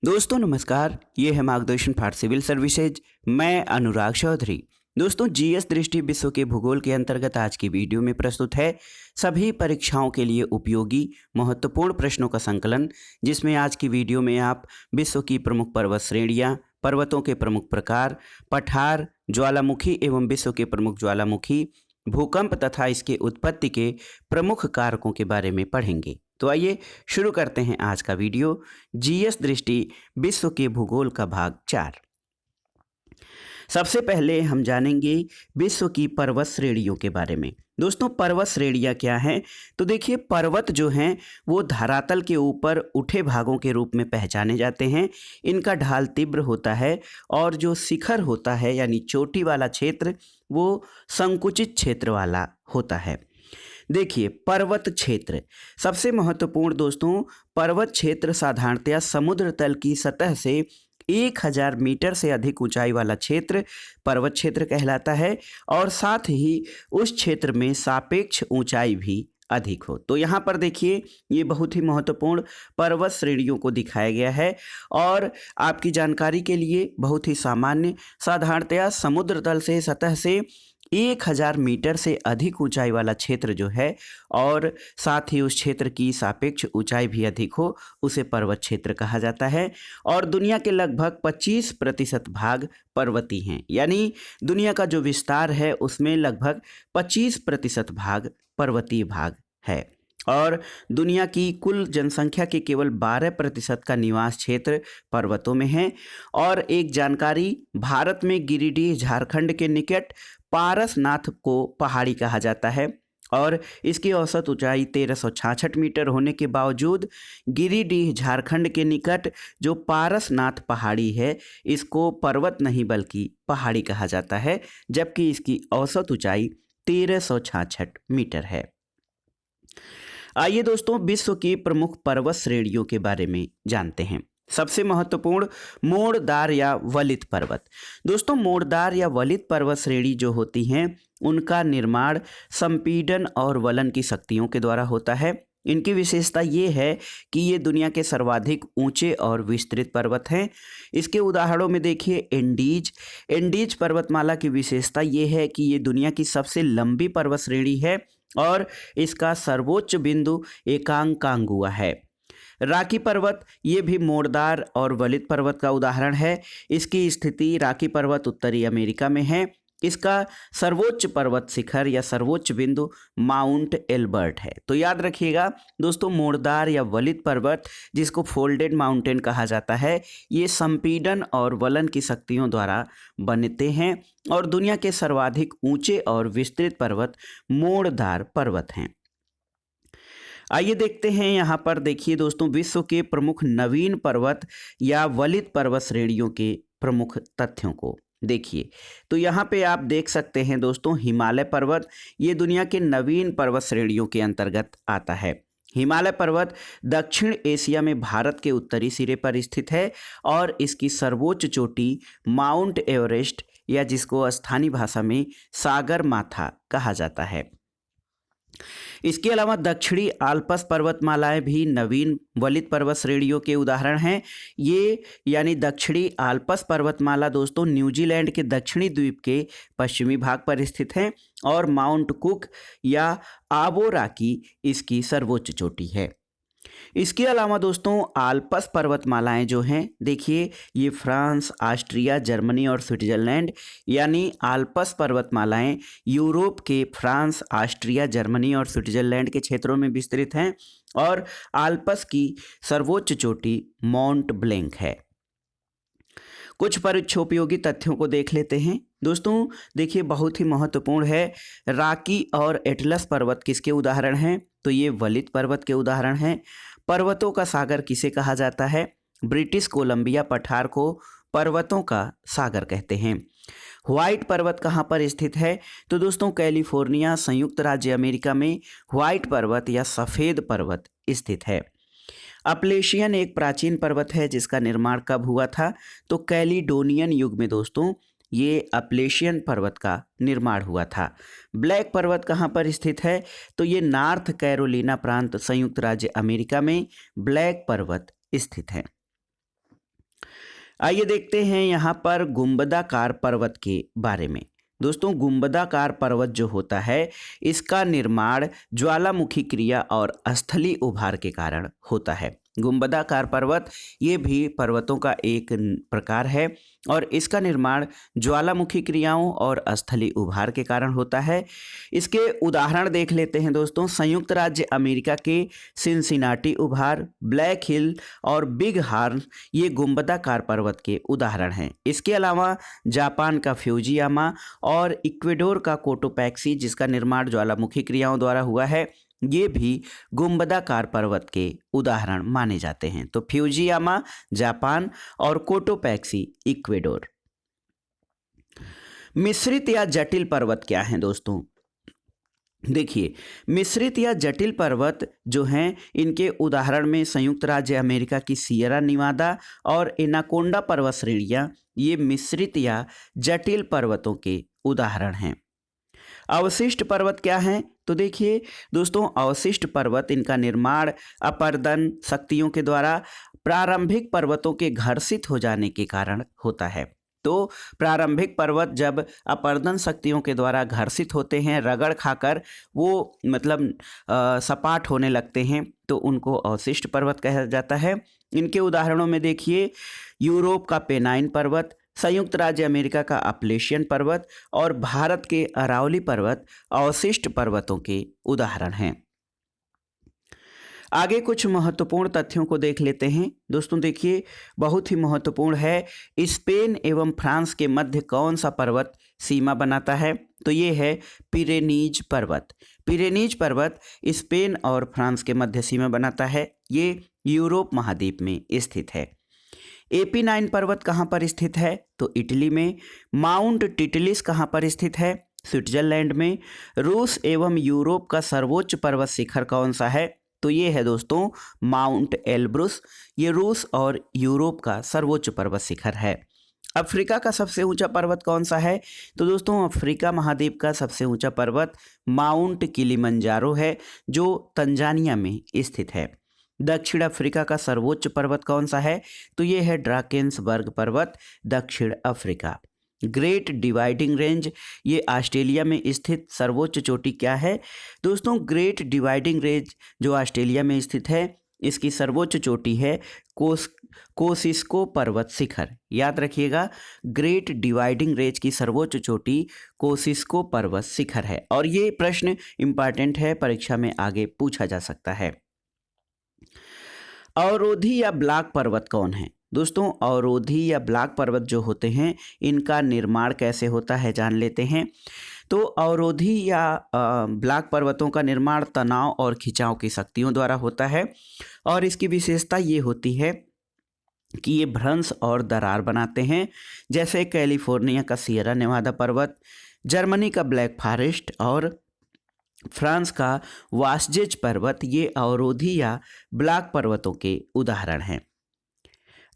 दोस्तों नमस्कार, ये है मार्गदर्शन फॉर सिविल सर्विसेज। मैं अनुराग चौधरी। दोस्तों जीएस दृष्टि विश्व के भूगोल के अंतर्गत आज की वीडियो में प्रस्तुत है सभी परीक्षाओं के लिए उपयोगी महत्वपूर्ण प्रश्नों का संकलन, जिसमें आज की वीडियो में आप विश्व की प्रमुख पर्वत श्रेणियां, पर्वतों के प्रमुख प्रकार, पठार, ज्वालामुखी एवं विश्व के प्रमुख ज्वालामुखी, भूकंप तथा इसके उत्पत्ति के प्रमुख कारकों के बारे में पढ़ेंगे। तो आइए शुरू करते हैं आज का वीडियो। जीएस दृष्टि विश्व के भूगोल का भाग 4। सबसे पहले हम जानेंगे विश्व की पर्वत श्रेणियों के बारे में। दोस्तों पर्वत श्रेणियां क्या हैं? तो देखिए, पर्वत जो हैं वो धरातल के ऊपर उठे भागों के रूप में पहचाने जाते हैं। इनका ढाल तीव्र होता है और जो शिखर होता है यानी चोटी वाला क्षेत्र वो संकुचित क्षेत्र वाला होता है। देखिए पर्वत क्षेत्र सबसे महत्वपूर्ण दोस्तों, पर्वत क्षेत्र साधारणतया समुद्र तल की सतह से 1000 मीटर से अधिक ऊंचाई वाला क्षेत्र पर्वत क्षेत्र कहलाता है और साथ ही उस क्षेत्र में सापेक्ष ऊंचाई भी अधिक हो। तो यहाँ पर देखिए ये बहुत ही महत्वपूर्ण पर्वत श्रेणियों को दिखाया गया है और आपकी जानकारी के लिए बहुत ही सामान्य, साधारणतया समुद्र तल से सतह से 1000 मीटर से अधिक ऊंचाई वाला क्षेत्र जो है और साथ ही उस क्षेत्र की सापेक्ष ऊंचाई भी अधिक हो, उसे पर्वत क्षेत्र कहा जाता है। और दुनिया के लगभग 25% भाग पर्वतीय हैं, यानी दुनिया का जो विस्तार है उसमें लगभग 25% भाग पर्वतीय भाग है। और दुनिया की कुल जनसंख्या के केवल 12% का निवास क्षेत्र पर्वतों में है। और एक जानकारी, भारत में गिरिडीह झारखंड के निकट पारसनाथ को पहाड़ी कहा जाता है और इसकी औसत ऊंचाई 1366 मीटर होने के बावजूद गिरिडीह झारखंड के निकट जो पारसनाथ पहाड़ी है इसको पर्वत नहीं बल्कि पहाड़ी कहा जाता है, जबकि इसकी औसत ऊंचाई 1366 मीटर है। आइए दोस्तों विश्व की प्रमुख पर्वत श्रेणियों के बारे में जानते हैं। सबसे महत्वपूर्ण मोड़दार या वलित पर्वत। दोस्तों मोड़दार या वलित पर्वत श्रेणी जो होती हैं उनका निर्माण संपीड़न और वलन की शक्तियों के द्वारा होता है। इनकी विशेषता ये है कि ये दुनिया के सर्वाधिक ऊंचे और विस्तृत पर्वत हैं। इसके उदाहरणों में देखिए एंडीज पर्वतमाला की विशेषता ये है कि ये दुनिया की सबसे लंबी पर्वत श्रेणी है और इसका सर्वोच्च बिंदु एकांकांगुआ है। राकी पर्वत ये भी मोड़दार और वलित पर्वत का उदाहरण है। इसकी स्थिति राकी पर्वत उत्तरी अमेरिका में है। इसका सर्वोच्च पर्वत शिखर या सर्वोच्च बिंदु माउंट एल्बर्ट है। तो याद रखिएगा दोस्तों, मोड़दार या वलित पर्वत जिसको फोल्डेड माउंटेन कहा जाता है, ये संपीड़न और वलन की शक्तियों द्वारा बनते हैं और दुनिया के सर्वाधिक ऊंचे और विस्तृत पर्वत मोड़दार पर्वत हैं। आइए देखते हैं, यहाँ पर देखिए दोस्तों विश्व के प्रमुख नवीन पर्वत या वलित पर्वत श्रेणियों के प्रमुख तथ्यों को देखिए। तो यहाँ पे आप देख सकते हैं दोस्तों, हिमालय पर्वत ये दुनिया के नवीन पर्वत श्रेणियों के अंतर्गत आता है। हिमालय पर्वत दक्षिण एशिया में भारत के उत्तरी सिरे पर स्थित है और इसकी सर्वोच्च चोटी माउंट एवरेस्ट या जिसको स्थानीय भाषा में सागर माथा कहा जाता है। इसके अलावा दक्षिणी आल्प्स पर्वतमालाएं भी नवीन वलित पर्वत श्रेणियों के उदाहरण हैं। ये यानी दक्षिणी आल्प्स पर्वतमाला दोस्तों न्यूजीलैंड के दक्षिणी द्वीप के पश्चिमी भाग पर स्थित है और माउंट कुक या आबोराकी इसकी सर्वोच्च चोटी है। इसके अलावा दोस्तों आल्प्स पर्वतमालाएं जो हैं देखिए, ये फ्रांस, ऑस्ट्रिया, जर्मनी और स्विट्जरलैंड यानी आल्प्स पर्वतमालाएं यूरोप के फ्रांस, ऑस्ट्रिया, जर्मनी और स्विट्जरलैंड के क्षेत्रों में विस्तृत हैं और आल्प्स की सर्वोच्च चोटी माउंट ब्लैंक है। कुछ परीक्षोपयोगी तथ्यों को देख लेते हैं। दोस्तों देखिए बहुत ही महत्वपूर्ण है, राकी और एटलस पर्वत किसके उदाहरण हैं? तो ये वलित पर्वत के उदाहरण हैं। पर्वतों का सागर किसे कहा जाता है? ब्रिटिश कोलंबिया पठार को पर्वतों का सागर कहते हैं। व्हाइट पर्वत कहाँ पर स्थित है? तो दोस्तों कैलिफोर्निया संयुक्त राज्य अमेरिका में व्हाइट पर्वत या सफ़ेद पर्वत स्थित है। अपलेशियन एक प्राचीन पर्वत है जिसका निर्माण कब हुआ था? तो कैलिडोनियन युग में दोस्तों ये अपलेशियन पर्वत का निर्माण हुआ था। ब्लैक पर्वत कहाँ पर स्थित है? तो ये नॉर्थ कैरोलिना प्रांत संयुक्त राज्य अमेरिका में ब्लैक पर्वत स्थित है। आइए देखते हैं यहाँ पर गुंबदाकार पर्वत के बारे में। दोस्तों, गुंबदाकार पर्वत जो होता है, इसका निर्माण ज्वालामुखी क्रिया और स्थलीय उभार के कारण होता है। गुंबदाकार पर्वत ये भी पर्वतों का एक प्रकार है और इसका निर्माण ज्वालामुखी क्रियाओं और स्थलीय उभार के कारण होता है। इसके उदाहरण देख लेते हैं दोस्तों। संयुक्त राज्य अमेरिका के सिनसिनाटी उभार, ब्लैक हिल और बिग हॉर्न ये गुंबदाकार पर्वत के उदाहरण हैं। इसके अलावा जापान का फ्यूजियामा और इक्वेडोर का कोटोपैक्सी, जिसका निर्माण ज्वालामुखी क्रियाओं द्वारा हुआ है, ये भी गुंबदाकार पर्वत के उदाहरण माने जाते हैं। तो फ्यूजियामा जापान और कोटोपैक्सी इक्वेडोर। मिश्रित या जटिल पर्वत क्या हैं दोस्तों? देखिए, मिश्रित या जटिल पर्वत जो हैं, इनके उदाहरण में संयुक्त राज्य अमेरिका की सियरा निवादा और एनाकोंडा पर्वत श्रेणियां ये मिश्रित या जटिल पर्वतों के उदाहरण हैं। अवशिष्ट पर्वत क्या हैं? तो देखिए दोस्तों, अवशिष्ट पर्वत, इनका निर्माण अपर्दन शक्तियों के द्वारा प्रारंभिक पर्वतों के घर्षित हो जाने के कारण होता है। तो प्रारंभिक पर्वत जब अपर्दन शक्तियों के द्वारा घर्षित होते हैं, रगड़ खाकर वो मतलब सपाट होने लगते हैं, तो उनको अवशिष्ट पर्वत कहा जाता है। इनके उदाहरणों में देखिए, यूरोप का पेनाइन पर्वत, संयुक्त राज्य अमेरिका का अपलेशियन पर्वत और भारत के अरावली पर्वत अवशिष्ट पर्वतों के उदाहरण हैं। आगे कुछ महत्वपूर्ण तथ्यों को देख लेते हैं। दोस्तों देखिए, बहुत ही महत्वपूर्ण है, स्पेन एवं फ्रांस के मध्य कौन सा पर्वत सीमा बनाता है? तो ये है पिरेनीज पर्वत। पिरेनीज पर्वत स्पेन और फ्रांस के मध्य सीमा बनाता है। ये यूरोप महाद्वीप में स्थित है। एपीनाइन पर्वत कहाँ पर स्थित है? तो इटली में। माउंट टिटलिस कहाँ पर स्थित है? स्विट्जरलैंड में। रूस एवं यूरोप का सर्वोच्च पर्वत शिखर कौन सा है? तो ये है दोस्तों माउंट एल्ब्रुस। ये रूस और यूरोप का सर्वोच्च पर्वत शिखर है। अफ्रीका का सबसे ऊंचा पर्वत कौन सा है? तो दोस्तों, अफ्रीका महाद्वीप का सबसे ऊंचा पर्वत माउंट किलिमंजारो है, जो तंजानिया में स्थित है। दक्षिण अफ्रीका का सर्वोच्च पर्वत कौन सा है? तो ये है ड्राकेंसबर्ग पर्वत, दक्षिण अफ्रीका। ग्रेट डिवाइडिंग रेंज, ये ऑस्ट्रेलिया में स्थित सर्वोच्च चोटी क्या है? दोस्तों, ग्रेट डिवाइडिंग रेंज जो ऑस्ट्रेलिया में स्थित है, इसकी सर्वोच्च चोटी है कोसिस्को पर्वत शिखर। याद रखिएगा, ग्रेट डिवाइडिंग रेंज की सर्वोच्च चोटी कोसिस्को पर्वत शिखर है। और ये प्रश्न इंपॉर्टेंट है, परीक्षा में आगे पूछा जा सकता है। अवरोधी या ब्लॉक पर्वत कौन है? दोस्तों, अवरोधी या ब्लॉक पर्वत जो होते हैं, इनका निर्माण कैसे होता है जान लेते हैं। तो अवरोधी या ब्लॉक पर्वतों का निर्माण तनाव और खिंचाव की शक्तियों द्वारा होता है और इसकी विशेषता ये होती है कि ये भ्रंश और दरार बनाते हैं। जैसे कैलिफोर्निया का सियरा नेवादा पर्वत, जर्मनी का ब्लैक फॉरेस्ट और फ्रांस का वासजेज पर्वत, ये अवरोधी या ब्लॉक पर्वतों के उदाहरण हैं।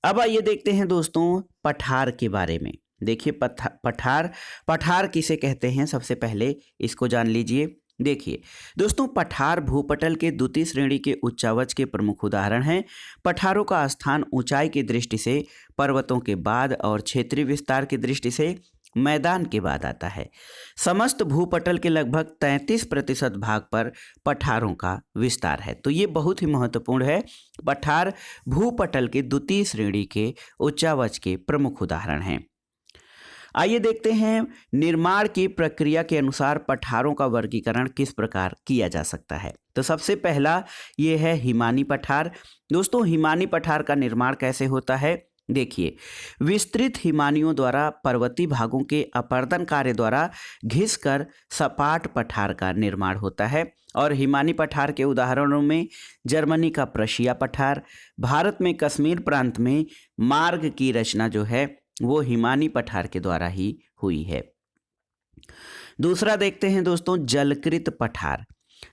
अब आइए देखते हैं दोस्तों पठार के बारे में। देखिए, पठार किसे कहते हैं, सबसे पहले इसको जान लीजिए। देखिए दोस्तों, पठार भूपटल के द्वितीय श्रेणी के उच्चावच के प्रमुख उदाहरण हैं। पठारों का स्थान ऊंचाई की दृष्टि से पर्वतों के बाद और क्षेत्रीय विस्तार की दृष्टि से मैदान के बाद आता है। समस्त भूपटल के लगभग 33% भाग पर पठारों का विस्तार है। तो ये बहुत ही महत्वपूर्ण है। पठार भूपटल के द्वितीय श्रेणी के उच्चावच के प्रमुख उदाहरण हैं। आइए देखते हैं निर्माण की प्रक्रिया के अनुसार पठारों का वर्गीकरण किस प्रकार किया जा सकता है। तो सबसे पहला ये है हिमानी पठार। दोस्तों, हिमानी पठार का निर्माण कैसे होता है? देखिए, विस्तृत हिमानियों द्वारा पर्वतीय भागों के अपर्दन कार्य द्वारा घिसकर सपाट पठार का निर्माण होता है। और हिमानी पठार के उदाहरणों में जर्मनी का प्रशिया पठार, भारत में कश्मीर प्रांत में मार्ग की रचना जो है वो हिमानी पठार के द्वारा ही हुई है। दूसरा देखते हैं दोस्तों जलकृत पठार।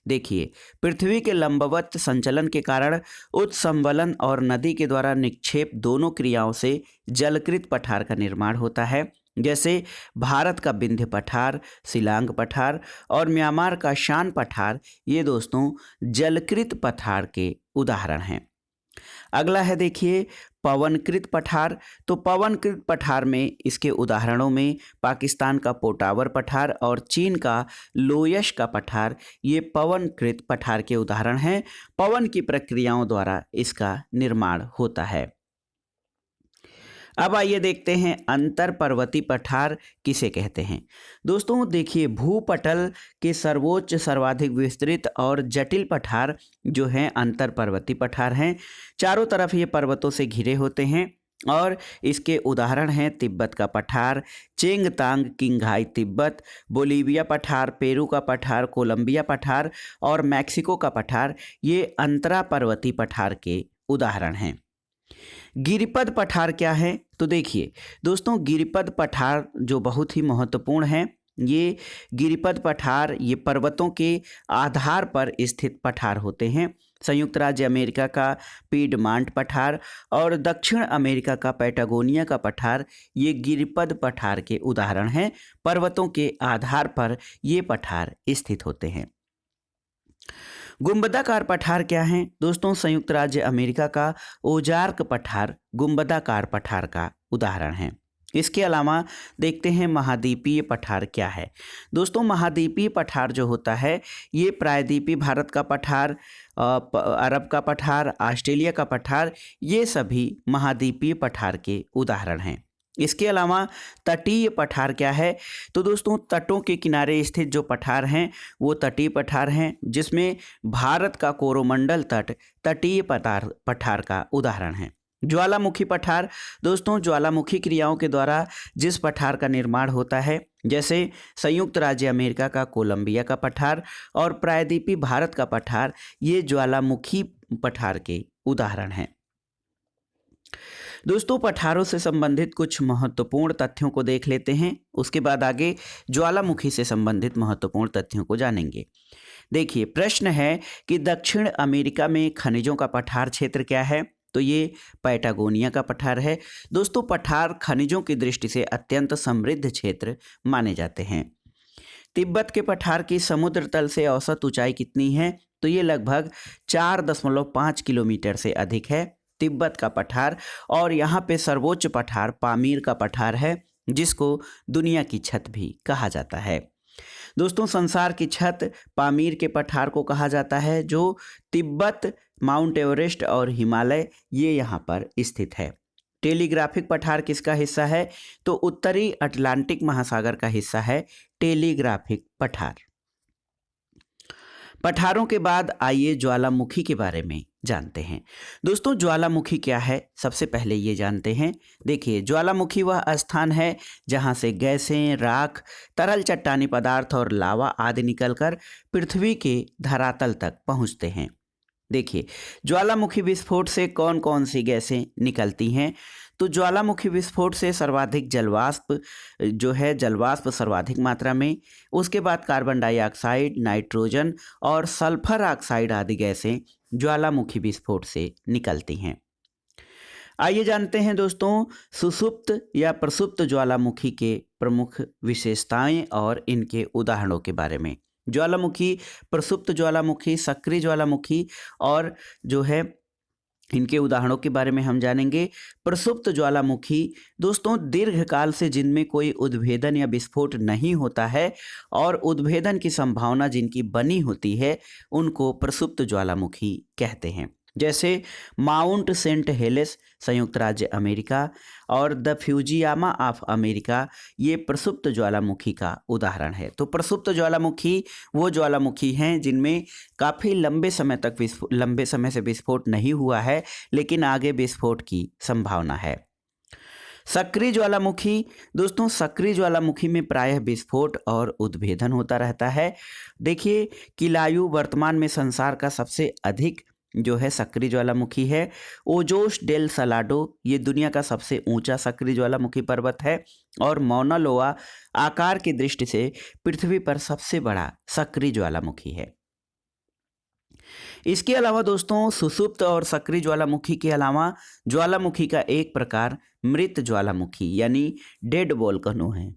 देखिए, पृथ्वी के लंबवत संचलन के कारण उत्संवलन और नदी के द्वारा निक्षेप दोनों क्रियाओं से जलकृत पठार का निर्माण होता है। जैसे भारत का विंध्य पठार, शिलांग पठार और म्यांमार का शान पठार, ये दोस्तों जलकृत पठार के उदाहरण हैं। अगला है देखिए पवनकृत पठार। तो पवनकृत पठार में इसके उदाहरणों में पाकिस्तान का पोटावर पठार और चीन का लोयश का पठार ये पवनकृत पठार के उदाहरण हैं। पवन की प्रक्रियाओं द्वारा इसका निर्माण होता है। अब आइए देखते हैं अंतर पर्वतीय पठार किसे कहते हैं। दोस्तों देखिए भूपटल के सर्वोच्च सर्वाधिक विस्तृत और जटिल पठार जो हैं अंतर पर्वतीय पठार हैं। चारों तरफ ये पर्वतों से घिरे होते हैं और इसके उदाहरण हैं तिब्बत का पठार, चेंगतांग किंगहाई तिब्बत, बोलीविया पठार, पेरू का पठार, कोलंबिया पठार और मैक्सिको का पठार। ये अंतरा पर्वतीय पठार के उदाहरण हैं। गिरिपद पठार क्या है? तो देखिए दोस्तों गिरिपद पठार जो बहुत ही महत्वपूर्ण है। ये गिरिपद पठार ये पर्वतों के आधार पर स्थित पठार होते हैं। संयुक्त राज्य अमेरिका का पीडमांट पठार और दक्षिण अमेरिका का पैटागोनिया का पठार ये गिरिपद पठार के उदाहरण हैं। पर्वतों के आधार पर ये पठार स्थित होते हैं। गुंबदाकार पठार क्या है? दोस्तों संयुक्त राज्य अमेरिका का ओजार्क पठार गुंबदाकार पठार का उदाहरण है। इसके अलावा देखते हैं महाद्वीपीय पठार क्या है। दोस्तों महाद्वीपीय पठार जो होता है ये प्रायद्वीपीय भारत का पठार, अरब का पठार, ऑस्ट्रेलिया का पठार ये सभी महाद्वीपीय पठार के उदाहरण हैं। इसके अलावा तटीय पठार क्या है? तो दोस्तों तटों के किनारे स्थित जो पठार हैं वो तटीय पठार हैं, जिसमें भारत का कोरोमंडल तट तटीय पठार का उदाहरण है। ज्वालामुखी पठार, दोस्तों ज्वालामुखी क्रियाओं के द्वारा जिस पठार का निर्माण होता है, जैसे संयुक्त राज्य अमेरिका का कोलंबिया का पठार और प्रायद्वीपीय भारत का पठार, ये ज्वालामुखी पठार के उदाहरण हैं। दोस्तों पठारों से संबंधित कुछ महत्वपूर्ण तथ्यों को देख लेते हैं, उसके बाद आगे ज्वालामुखी से संबंधित महत्वपूर्ण तथ्यों को जानेंगे। देखिए प्रश्न है कि दक्षिण अमेरिका में खनिजों का पठार क्षेत्र क्या है? तो ये पैटागोनिया का पठार है। दोस्तों पठार खनिजों की दृष्टि से अत्यंत समृद्ध क्षेत्र माने जाते हैं। तिब्बत के पठार की समुद्र तल से औसत ऊंचाई कितनी है? तो ये लगभग 4.5 किलोमीटर से अधिक है तिब्बत का पठार। और यहाँ पे सर्वोच्च पठार पामीर का पठार है, जिसको दुनिया की छत भी कहा जाता है। दोस्तों संसार की छत पामीर के पठार को कहा जाता है, जो तिब्बत, माउंट एवरेस्ट और हिमालय ये यहाँ पर स्थित है। टेलीग्राफिक पठार किसका हिस्सा है? तो उत्तरी अटलांटिक महासागर का हिस्सा है टेलीग्राफिक पठार। पठारों के बाद आइए ज्वालामुखी के बारे में जानते हैं। दोस्तों ज्वालामुखी क्या है? सबसे पहले ये जानते हैं। देखिए ज्वालामुखी वह स्थान है जहाँ से गैसें, राख, तरल चट्टानी पदार्थ और लावा आदि निकलकर पृथ्वी के धरातल तक पहुँचते हैं। देखिए ज्वालामुखी विस्फोट से कौन कौन सी गैसें निकलती हैं? तो ज्वालामुखी विस्फोट से सर्वाधिक जलवाष्प सर्वाधिक मात्रा में, उसके बाद कार्बन डाइऑक्साइड, नाइट्रोजन और सल्फर ऑक्साइड आदि गैसें ज्वालामुखी विस्फोट से निकलती हैं। आइए जानते हैं दोस्तों सुषुप्त या प्रसुप्त ज्वालामुखी के प्रमुख विशेषताएं और इनके उदाहरणों के बारे में। ज्वालामुखी, प्रसुप्त ज्वालामुखी, सक्रिय ज्वालामुखी और जो है इनके उदाहरणों के बारे में हम जानेंगे। प्रसुप्त ज्वालामुखी दोस्तों दीर्घकाल से जिनमें कोई उद्भेदन या विस्फोट नहीं होता है और उद्भेदन की संभावना जिनकी बनी होती है उनको प्रसुप्त ज्वालामुखी कहते हैं। जैसे माउंट सेंट हेलेस संयुक्त राज्य अमेरिका और द फ्यूजियामा ऑफ अमेरिका, ये प्रसुप्त ज्वालामुखी का उदाहरण है। तो प्रसुप्त ज्वालामुखी वो ज्वालामुखी हैं जिनमें काफ़ी लंबे समय से विस्फोट नहीं हुआ है, लेकिन आगे विस्फोट की संभावना है। सक्रिय ज्वालामुखी, दोस्तों सक्रिय ज्वालामुखी में प्रायः विस्फोट और उद्भेदन होता रहता है। देखिए किलायु वर्तमान में संसार का सबसे अधिक जो है सक्रिय ज्वालामुखी है। ओजोस डेल सलाडो ये दुनिया का सबसे ऊंचा सक्रिय ज्वालामुखी पर्वत है और मौना लोआ आकार की दृष्टि से पृथ्वी पर सबसे बड़ा सक्रिय ज्वालामुखी है। इसके अलावा दोस्तों सुषुप्त और सक्रिय ज्वालामुखी के अलावा ज्वालामुखी का एक प्रकार मृत ज्वालामुखी यानी डेड वोल्केनो है।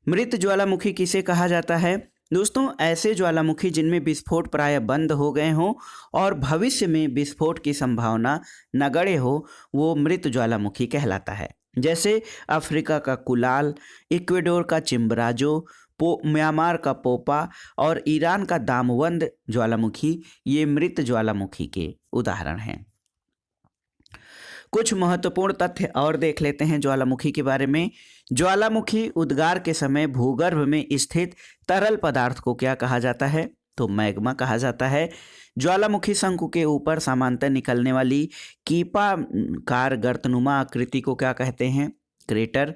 मृत ज्वालामुखी किसे कहा जाता है? दोस्तों ऐसे ज्वालामुखी जिनमें विस्फोट प्राय बंद हो गए हों और भविष्य में विस्फोट की संभावना नगण्य हो, वो मृत ज्वालामुखी कहलाता है। जैसे अफ्रीका का कुलाल, इक्वेडोर का चिम्बराजो, म्यांमार का पोपा और ईरान का दामवंद ज्वालामुखी, ये मृत ज्वालामुखी के उदाहरण हैं। कुछ महत्वपूर्ण तथ्य और देख लेते हैं ज्वालामुखी के बारे में। ज्वालामुखी उद्गार के समय भूगर्भ में स्थित तरल पदार्थ को क्या कहा जाता है? तो मैग्मा कहा जाता है। ज्वालामुखी शंकु के ऊपर समांतर निकलने वाली कीपाकार गर्तनुमा आकृति को क्या कहते हैं? क्रेटर।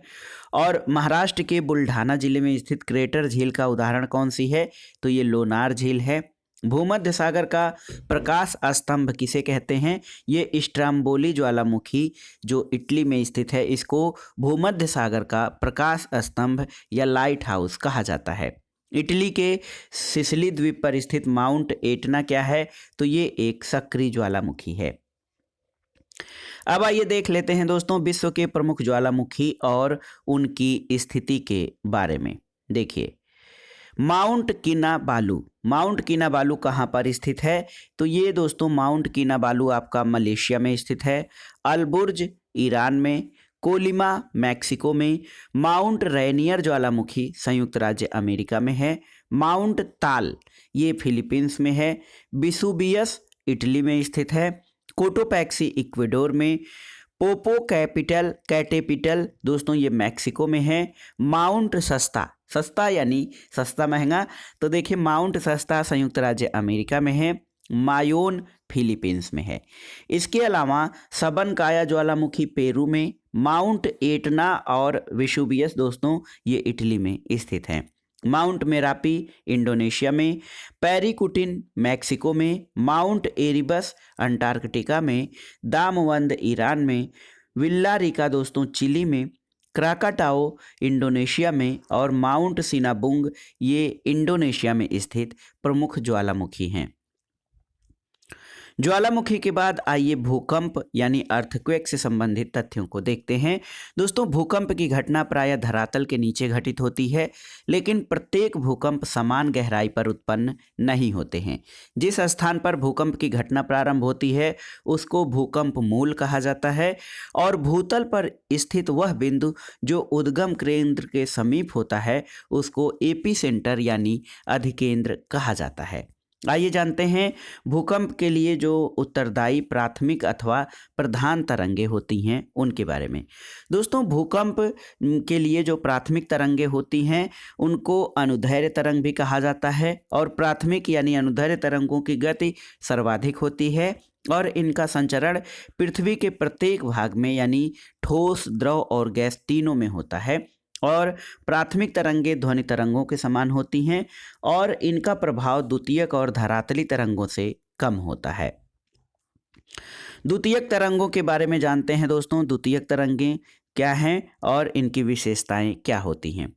और महाराष्ट्र के बुल्ढाना जिले में स्थित क्रेटर झील का उदाहरण कौन सी है? तो ये लोनार झील है। भूमध्य सागर का प्रकाश स्तंभ किसे कहते हैं? ये स्ट्राम्बोली ज्वालामुखी जो इटली में स्थित है, इसको भूमध्य सागर का प्रकाश स्तंभ या लाइट हाउस कहा जाता है। इटली के सिसिली द्वीप पर स्थित माउंट एटना क्या है? तो ये एक सक्रिय ज्वालामुखी है। अब आइए देख लेते हैं दोस्तों विश्व के प्रमुख ज्वालामुखी और उनकी स्थिति के बारे में। देखिए, माउंट किनाबालू कहाँ पर स्थित है? तो ये दोस्तों माउंट किनाबालू आपका मलेशिया में स्थित है। अलबुर्ज ईरान में, कोलिमा मैक्सिको में, माउंट रेनियर ज्वालामुखी संयुक्त राज्य अमेरिका में है, माउंट ताल ये फिलीपींस में है, विसुबियस इटली में स्थित है, कोटोपैक्सी इक्वेडोर में, पोपो कैटेपिटल दोस्तों ये मैक्सिको में है, माउंट सस्ता यानी सस्ता महंगा, तो देखिए माउंट सस्ता संयुक्त राज्य अमेरिका में है, मायोन फिलीपींस में है। इसके अलावा सबनकाया ज्वालामुखी पेरू में, माउंट एटना और विसुबियस दोस्तों ये इटली में स्थित हैं। माउंट मेरापी इंडोनेशिया में, पेरिकुटिन मैक्सिको में, माउंट एरिबस अंटार्कटिका में, दामवंद ईरान में, विल्लारिका दोस्तों चिली में, क्राकाटाओ इंडोनेशिया में और माउंट सिनाबुंग ये इंडोनेशिया में स्थित प्रमुख ज्वालामुखी हैं। ज्वालामुखी के बाद आइए भूकंप यानी अर्थक्वेक से संबंधित तथ्यों को देखते हैं। दोस्तों भूकंप की घटना प्रायः धरातल के नीचे घटित होती है, लेकिन प्रत्येक भूकंप समान गहराई पर उत्पन्न नहीं होते हैं। जिस स्थान पर भूकंप की घटना प्रारंभ होती है उसको भूकंप मूल कहा जाता है और भूतल पर स्थित वह बिंदु जो उद्गम केंद्र के समीप होता है उसको एपीसेंटर यानी अधिकेंद्र कहा जाता है। आइए जानते हैं भूकंप के लिए जो उत्तरदायी प्राथमिक अथवा प्रधान तरंगे होती हैं उनके बारे में। दोस्तों भूकंप के लिए जो प्राथमिक तरंगे होती हैं उनको अनुदैर्घ्य तरंग भी कहा जाता है और प्राथमिक यानी अनुदैर्घ्य तरंगों की गति सर्वाधिक होती है और इनका संचरण पृथ्वी के प्रत्येक भाग में यानी ठोस, द्रव और गैस तीनों में होता है और प्राथमिक तरंगे ध्वनि तरंगों के समान होती हैं और इनका प्रभाव द्वितीयक और धरातली तरंगों से कम होता है। द्वितीयक तरंगों के बारे में जानते हैं दोस्तों। द्वितीयक तरंगें क्या हैं और इनकी विशेषताएं क्या होती हैं।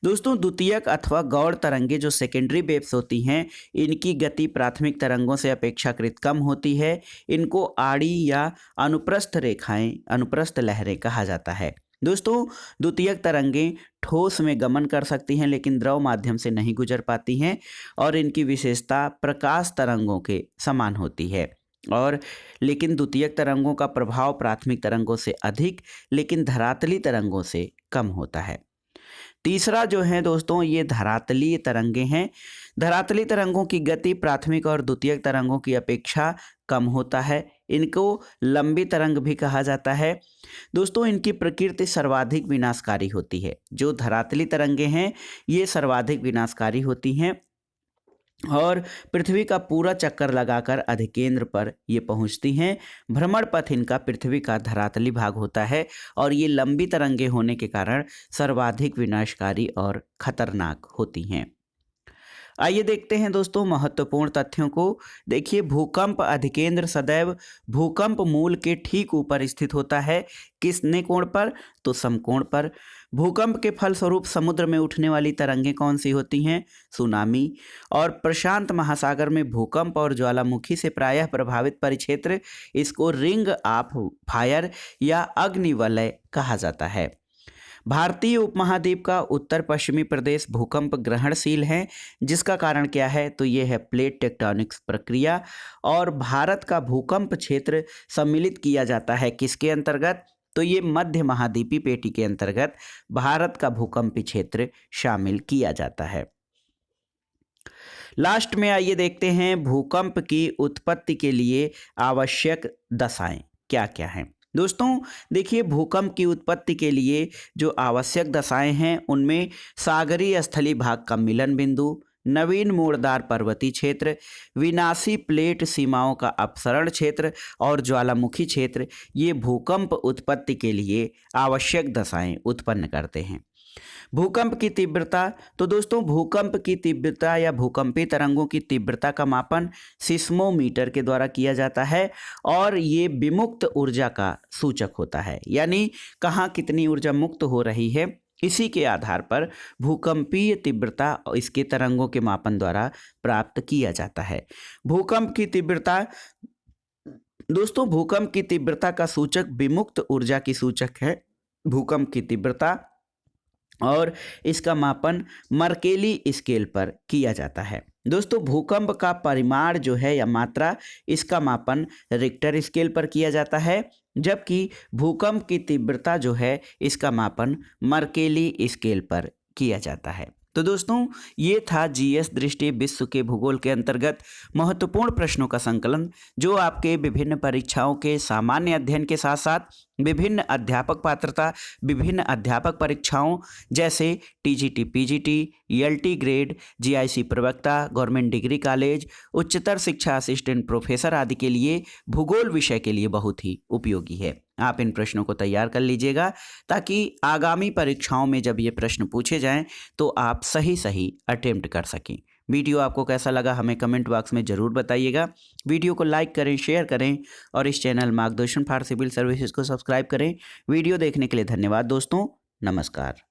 दोस्तों द्वितीयक अथवा गौड़ तरंगे जो सेकेंडरी वेव्स होती हैं इनकी गति प्राथमिक तरंगों से अपेक्षाकृत कम होती है। इनको आड़ी या अनुप्रस्थ लहरें कहा जाता है। दोस्तों द्वितीयक तरंगें ठोस में गमन कर सकती हैं लेकिन द्रव माध्यम से नहीं गुजर पाती हैं और इनकी विशेषता प्रकाश तरंगों के समान होती है और लेकिन द्वितीयक तरंगों का प्रभाव प्राथमिक तरंगों से अधिक लेकिन धरातली तरंगों से कम होता है। तीसरा जो है दोस्तों ये धरातलीय तरंगे हैं। धरातली तरंगों की गति प्राथमिक और द्वितीयक तरंगों की अपेक्षा कम होता है। इनको लंबी तरंग भी कहा जाता है। दोस्तों इनकी प्रकृति सर्वाधिक विनाशकारी होती है। जो धरातली तरंगे हैं ये सर्वाधिक विनाशकारी होती हैं और पृथ्वी का पूरा चक्कर लगाकर अधिकेंद्र पर ये पहुंचती हैं। भ्रमण पथ इनका पृथ्वी का धरातली भाग होता है और ये लंबी तरंगे होने के कारण सर्वाधिक विनाशकारी और खतरनाक होती हैं। आइए देखते हैं दोस्तों महत्वपूर्ण तथ्यों को। देखिए भूकंप अधिकेंद्र सदैव भूकंप मूल के ठीक ऊपर स्थित होता है। किसने कोण पर? तो समकोण पर। भूकंप के फलस्वरूप समुद्र में उठने वाली तरंगें कौन सी होती हैं? सुनामी। और प्रशांत महासागर में भूकंप और ज्वालामुखी से प्रायः प्रभावित परिक्षेत्र इसको रिंग ऑफ फायर या अग्निवलय कहा जाता है। भारतीय उपमहाद्वीप का उत्तर पश्चिमी प्रदेश भूकंप ग्रहणशील है, जिसका कारण क्या है? तो ये है प्लेट टेक्टोनिक्स प्रक्रिया। और भारत का भूकंप क्षेत्र सम्मिलित किया जाता है किसके अंतर्गत? तो ये मध्य महाद्वीपीय पेटी के अंतर्गत भारत का भूकंपीय क्षेत्र शामिल किया जाता है। लास्ट में आइए देखते हैं भूकंप की उत्पत्ति के लिए आवश्यक दशाएं क्या क्या हैं। दोस्तों देखिए, भूकंप की उत्पत्ति के लिए जो आवश्यक दशाएं हैं उनमें सागरीय स्थलीय भाग का मिलन बिंदु, नवीन मोड़दार पर्वतीय क्षेत्र, विनाशी प्लेट सीमाओं का अपसरण क्षेत्र और ज्वालामुखी क्षेत्र, ये भूकंप उत्पत्ति के लिए आवश्यक दशाएं उत्पन्न करते हैं। भूकंप की तीव्रता, तो दोस्तों भूकंप की तीव्रता या भूकंपीय तरंगों की तीव्रता का मापन सिस्मोमीटर के द्वारा किया जाता है और ये विमुक्त ऊर्जा का सूचक होता है, यानी कहाँ कितनी ऊर्जा मुक्त हो रही है इसी के आधार पर भूकंपीय तीव्रता इसके तरंगों के मापन द्वारा प्राप्त किया जाता है। भूकंप की तीव्रता, दोस्तों भूकंप की तीव्रता का सूचक विमुक्त ऊर्जा की सूचक है भूकंप की तीव्रता, और इसका मापन मर्केली स्केल पर किया जाता है। दोस्तों भूकंप का परिमाण जो है या मात्रा, इसका मापन रिक्टर स्केल पर किया जाता है, जबकि भूकंप की तीव्रता जो है इसका मापन मर्केली स्केल पर किया जाता है। तो दोस्तों ये था जीएस दृष्टि विश्व के भूगोल के अंतर्गत महत्वपूर्ण प्रश्नों का संकलन, जो आपके विभिन्न परीक्षाओं के सामान्य अध्ययन के साथ साथ विभिन्न अध्यापक पात्रता, विभिन्न अध्यापक परीक्षाओं जैसे TGT, PGT, ELT grade, GIC प्रवक्ता, गवर्नमेंट डिग्री कॉलेज, उच्चतर शिक्षा असिस्टेंट प्रोफेसर आदि के लिए भूगोल विषय के लिए बहुत ही उपयोगी है। आप इन प्रश्नों को तैयार कर लीजिएगा ताकि आगामी परीक्षाओं में जब ये प्रश्न पूछे जाएं तो आप सही अटेम्प्ट कर सकें। वीडियो आपको कैसा लगा हमें कमेंट बॉक्स में ज़रूर बताइएगा। वीडियो को लाइक करें, शेयर करें और इस चैनल मार्गदर्शन फॉर सिविल सर्विसेज को सब्सक्राइब करें। वीडियो देखने के लिए धन्यवाद दोस्तों, नमस्कार।